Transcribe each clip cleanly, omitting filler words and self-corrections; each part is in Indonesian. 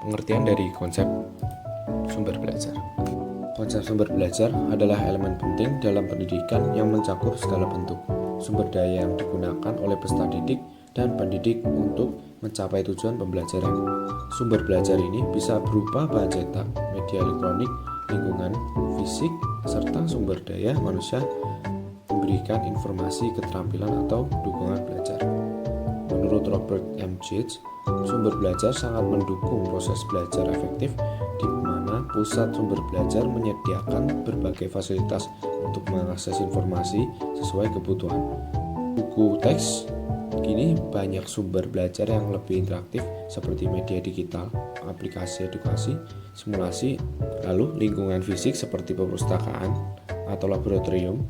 Pengertian dari konsep sumber belajar. Konsep sumber belajar adalah elemen penting dalam pendidikan yang mencakup segala bentuk sumber daya yang digunakan oleh peserta didik dan pendidik untuk mencapai tujuan pembelajaran. Sumber belajar ini bisa berupa bahan cetak, media elektronik, lingkungan fisik, serta sumber daya manusia memberikan informasi, keterampilan, atau dukungan belajar. Menurut Robert M. Gates, sumber belajar sangat mendukung proses belajar efektif di mana pusat sumber belajar menyediakan berbagai fasilitas untuk mengakses informasi sesuai kebutuhan. Buku teks, kini banyak sumber belajar yang lebih interaktif seperti media digital, aplikasi edukasi, simulasi, lalu lingkungan fisik seperti perpustakaan atau laboratorium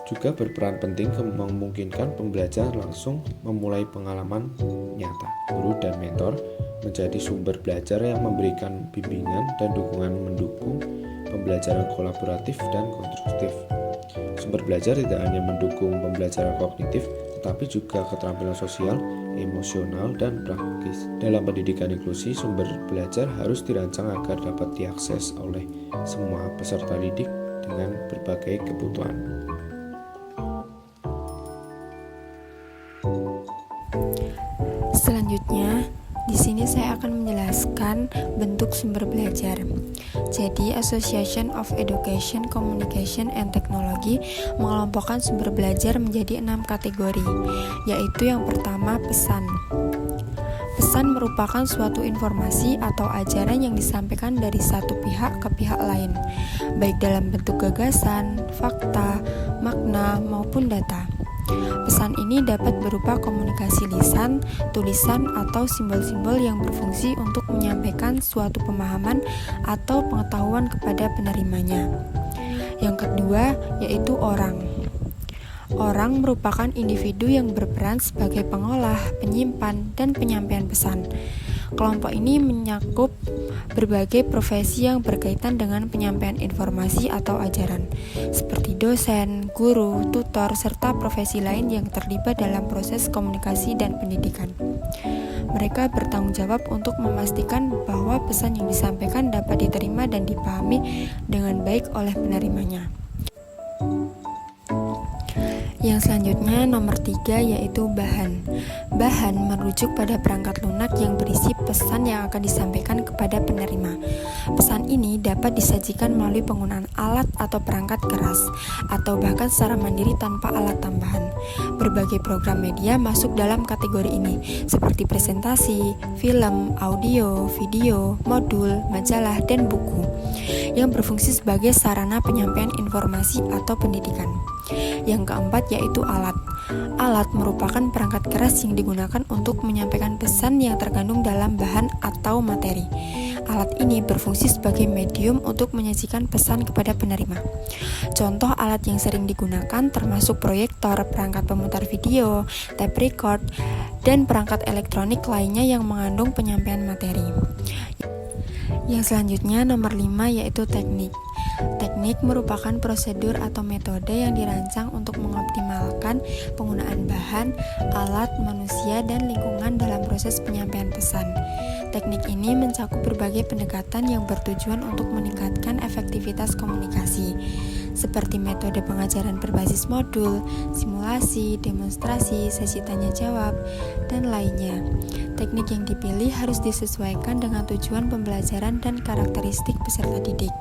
juga berperan penting memungkinkan pembelajaran langsung memulai pengalaman nyata. Guru dan mentor menjadi sumber belajar yang memberikan bimbingan dan dukungan mendukung pembelajaran kolaboratif dan konstruktif. Sumber belajar tidak hanya mendukung pembelajaran kognitif, tetapi juga keterampilan sosial, emosional, dan praktis. Dalam pendidikan inklusi, sumber belajar harus dirancang agar dapat diakses oleh semua peserta didik dengan berbagai kebutuhan. Selanjutnya, di sini saya akan menjelaskan bentuk sumber belajar. Jadi, Association of Education, Communication, and Technology mengelompokkan sumber belajar menjadi 6 kategori, yaitu yang pertama pesan. Pesan merupakan suatu informasi atau ajaran yang disampaikan dari satu pihak ke pihak lain, baik dalam bentuk gagasan, fakta, makna, maupun data. Pesan ini dapat berupa komunikasi lisan, tulisan, atau simbol-simbol yang berfungsi untuk menyampaikan suatu pemahaman atau pengetahuan kepada penerimanya. Yang kedua, yaitu orang. Orang merupakan individu yang berperan sebagai pengolah, penyimpan, dan penyampaian pesan. Kelompok ini menyakup berbagai profesi yang berkaitan dengan penyampaian informasi atau ajaran, seperti dosen, guru, tutor, serta profesi lain yang terlibat dalam proses komunikasi dan pendidikan. Mereka bertanggung jawab untuk memastikan bahwa pesan yang disampaikan dapat diterima dan dipahami dengan baik oleh penerimanya. Yang selanjutnya nomor 3 yaitu bahan. Bahan merujuk pada perangkat lunak yang berisi pesan yang akan disampaikan kepada penerima. Pesan ini dapat disajikan melalui penggunaan alat atau perangkat keras, atau bahkan secara mandiri tanpa alat tambahan. Berbagai program media masuk dalam kategori ini, seperti presentasi, film, audio, video, modul, majalah, dan buku, yang berfungsi sebagai sarana penyampaian informasi atau pendidikan. Yang keempat yaitu alat. Alat merupakan perangkat keras yang digunakan untuk menyampaikan pesan yang terkandung dalam bahan atau materi. Alat ini berfungsi sebagai medium untuk menyajikan pesan kepada penerima. Contoh alat yang sering digunakan termasuk proyektor, perangkat pemutar video, tape record, dan perangkat elektronik lainnya yang mengandung penyampaian materi. Yang selanjutnya nomor 5 yaitu teknik. Teknik merupakan prosedur atau metode yang dirancang untuk mengoptimalkan penggunaan bahan, alat, manusia, dan lingkungan dalam proses penyampaian pesan. Teknik ini mencakup berbagai pendekatan yang bertujuan untuk meningkatkan efektivitas komunikasi, seperti metode pengajaran berbasis modul, simulasi, demonstrasi, sesi tanya jawab, dan lainnya. Teknik yang dipilih harus disesuaikan dengan tujuan pembelajaran dan karakteristik peserta didik.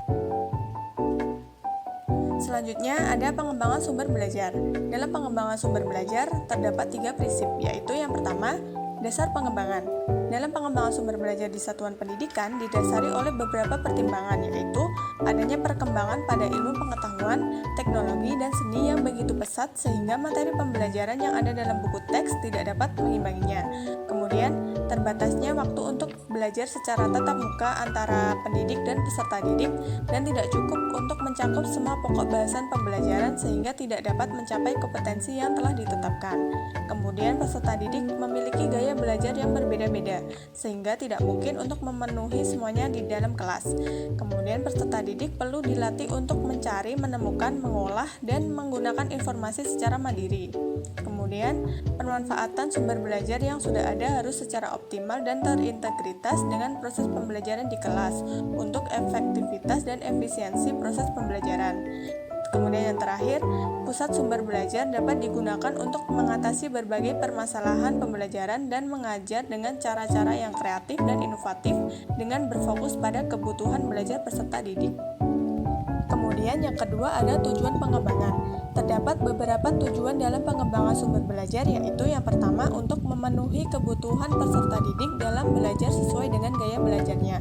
Selanjutnya ada pengembangan sumber belajar. Dalam pengembangan sumber belajar terdapat 3 prinsip, yaitu yang pertama, dasar pengembangan. Dalam pengembangan sumber belajar di satuan pendidikan didasari oleh beberapa pertimbangan, yaitu adanya perkembangan pada ilmu pengetahuan, teknologi, dan seni yang begitu pesat sehingga materi pembelajaran yang ada dalam buku teks tidak dapat mengimbanginya. Kemudian, terbatasnya waktu untuk belajar secara tatap muka antara pendidik dan peserta didik dan tidak cukup untuk mencakup semua pokok bahasan pembelajaran sehingga tidak dapat mencapai kompetensi yang telah ditetapkan. Kemudian, peserta didik memiliki gaya belajar yang berbeda-beda sehingga tidak mungkin untuk memenuhi semuanya di dalam kelas. Kemudian peserta didik perlu dilatih untuk mencari, menemukan, mengolah, dan menggunakan informasi secara mandiri. Kemudian pemanfaatan sumber belajar yang sudah ada harus secara optimal dan terintegritas kreativitas dengan proses pembelajaran di kelas untuk efektivitas dan efisiensi proses pembelajaran. Kemudian yang terakhir, pusat sumber belajar dapat digunakan untuk mengatasi berbagai permasalahan pembelajaran dan mengajar dengan cara-cara yang kreatif dan inovatif dengan berfokus pada kebutuhan belajar peserta didik. Kemudian yang kedua ada tujuan pengembangan. Terdapat beberapa tujuan dalam pengembangan sumber belajar, yaitu yang pertama untuk memenuhi kebutuhan peserta didik dalam belajar sesuai dengan gaya belajarnya.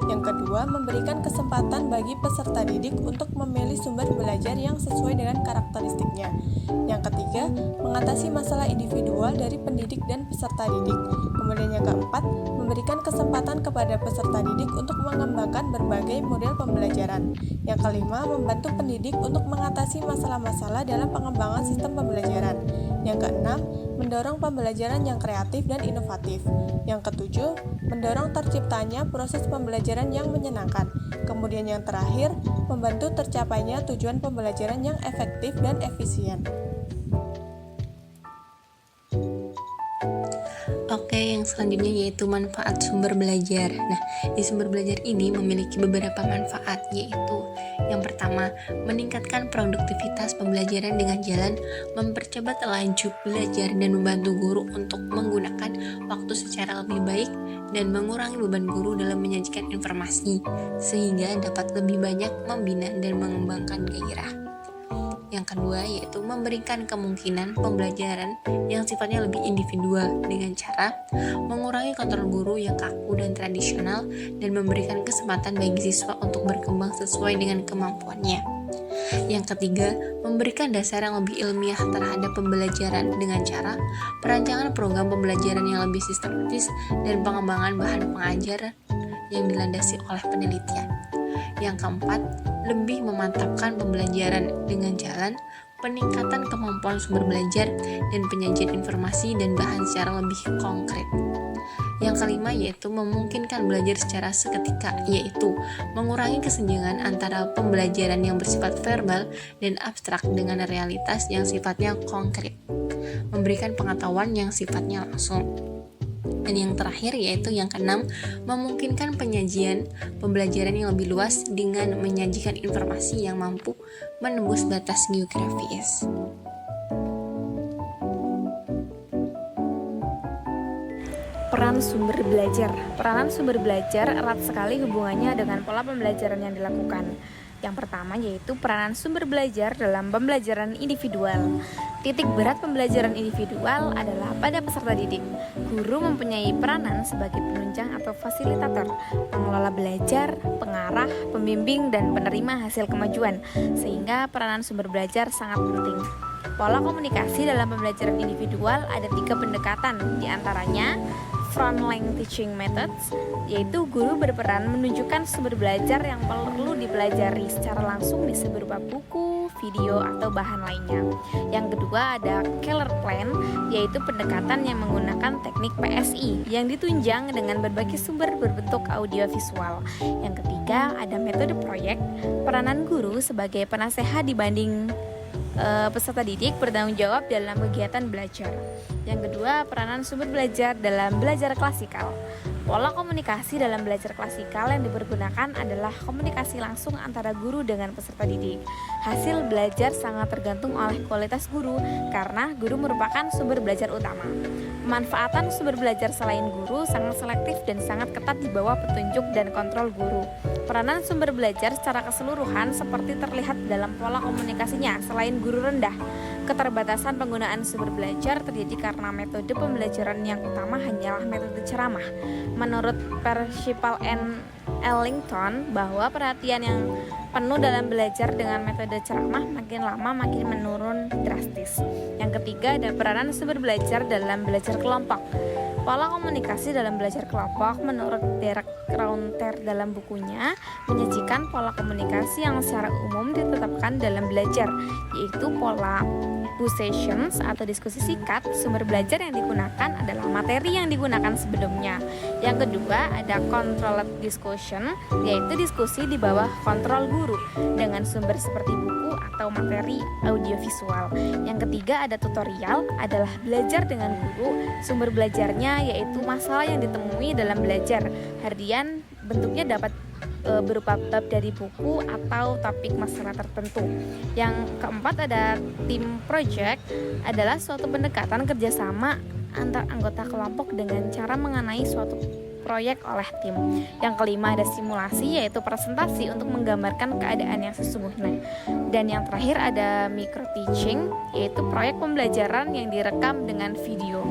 Yang kedua, memberikan kesempatan bagi peserta didik untuk memilih sumber belajar yang sesuai dengan karakteristiknya. Yang ketiga, mengatasi masalah individual dari pendidik dan peserta didik. Kemudian yang keempat, memberikan kesempatan kepada peserta didik untuk mengembangkan berbagai model pembelajaran. Yang kelima, membantu pendidik untuk mengatasi masalah-masalah dalam pengembangan sistem pembelajaran. Yang keenam, mendorong pembelajaran yang kreatif dan inovatif. Yang ketujuh, mendorong terciptanya proses pembelajaran yang menyenangkan. Kemudian yang terakhir, membantu tercapainya tujuan pembelajaran yang efektif dan efisien. Oke, yang selanjutnya yaitu manfaat sumber belajar. Nah, di sumber belajar ini memiliki beberapa manfaat, yaitu yang pertama, meningkatkan produktivitas pembelajaran dengan jalan mempercepat laju belajar dan membantu guru untuk menggunakan waktu secara lebih baik dan mengurangi beban guru dalam menyajikan informasi, sehingga dapat lebih banyak membina dan mengembangkan gairah. Yang kedua yaitu memberikan kemungkinan pembelajaran yang sifatnya lebih individual dengan cara mengurangi kontrol guru yang kaku dan tradisional dan memberikan kesempatan bagi siswa untuk berkembang sesuai dengan kemampuannya. Yang ketiga, memberikan dasar yang lebih ilmiah terhadap pembelajaran dengan cara perancangan program pembelajaran yang lebih sistematis dan pengembangan bahan pengajar yang dilandasi oleh penelitian. Yang keempat, lebih memantapkan pembelajaran dengan jalan peningkatan kemampuan sumber belajar dan penyajian informasi dan bahan secara lebih konkret. Yang kelima yaitu memungkinkan belajar secara seketika, yaitu mengurangi kesenjangan antara pembelajaran yang bersifat verbal dan abstrak dengan realitas yang sifatnya konkret, memberikan pengetahuan yang sifatnya langsung. Dan yang terakhir yaitu yang keenam, memungkinkan penyajian pembelajaran yang lebih luas dengan menyajikan informasi yang mampu menembus batas geografis. Peran sumber belajar. Peranan sumber belajar erat sekali hubungannya dengan pola pembelajaran yang dilakukan. Yang pertama yaitu peranan sumber belajar dalam pembelajaran individual. Titik berat pembelajaran individual adalah pada peserta didik. Guru mempunyai peranan sebagai penunjang atau fasilitator, pengelola belajar, pengarah, pembimbing, dan penerima hasil kemajuan, sehingga peranan sumber belajar sangat penting. Pola komunikasi dalam pembelajaran individual ada 3 pendekatan, diantaranya frontline teaching methods, yaitu guru berperan menunjukkan sumber belajar yang perlu dipelajari secara langsung bisa berupa buku, video, atau bahan lainnya. Yang kedua ada Keller Plan, yaitu pendekatan yang menggunakan teknik PSI yang ditunjang dengan berbagai sumber berbentuk audiovisual. Yang ketiga ada metode proyek, peranan guru sebagai penasehat dibanding peserta didik bertanggung jawab dalam kegiatan belajar. Yang kedua, peranan sumber belajar dalam belajar klasikal. Pola komunikasi dalam belajar klasikal yang dipergunakan adalah komunikasi langsung antara guru dengan peserta didik. Hasil belajar sangat tergantung oleh kualitas guru karena guru merupakan sumber belajar utama. Pemanfaatan sumber belajar selain guru sangat selektif dan sangat ketat di bawah petunjuk dan kontrol guru. Peranan sumber belajar secara keseluruhan seperti terlihat dalam pola komunikasinya. Selain guru rendah, keterbatasan penggunaan sumber belajar terjadi karena metode pembelajaran yang utama hanyalah metode ceramah. Menurut Percival N. Ellington, bahwa perhatian yang penuh dalam belajar dengan metode ceramah makin lama makin menurun drastis. Yang ketiga ada peranan sumber belajar dalam belajar kelompok. Pola komunikasi dalam belajar kelompok menurut Derek Raunter dalam bukunya menyajikan pola komunikasi yang secara umum ditetapkan dalam belajar, yaitu pola sessions atau diskusi singkat. Sumber belajar yang digunakan adalah materi yang digunakan sebelumnya. Yang kedua ada controlled discussion, yaitu diskusi di bawah kontrol guru dengan sumber seperti buku atau materi audiovisual. Yang ketiga ada tutorial, adalah belajar dengan guru. Sumber belajarnya selanjutnya yaitu masalah yang ditemui dalam belajar. Harian bentuknya dapat berupa bab dari buku atau topik masalah tertentu. Yang keempat ada tim project, adalah suatu pendekatan kerjasama antar anggota kelompok dengan cara mengenai suatu proyek oleh tim. Yang kelima ada simulasi, yaitu presentasi untuk menggambarkan keadaan yang sesungguhnya. Dan yang terakhir ada micro teaching, yaitu proyek pembelajaran yang direkam dengan video.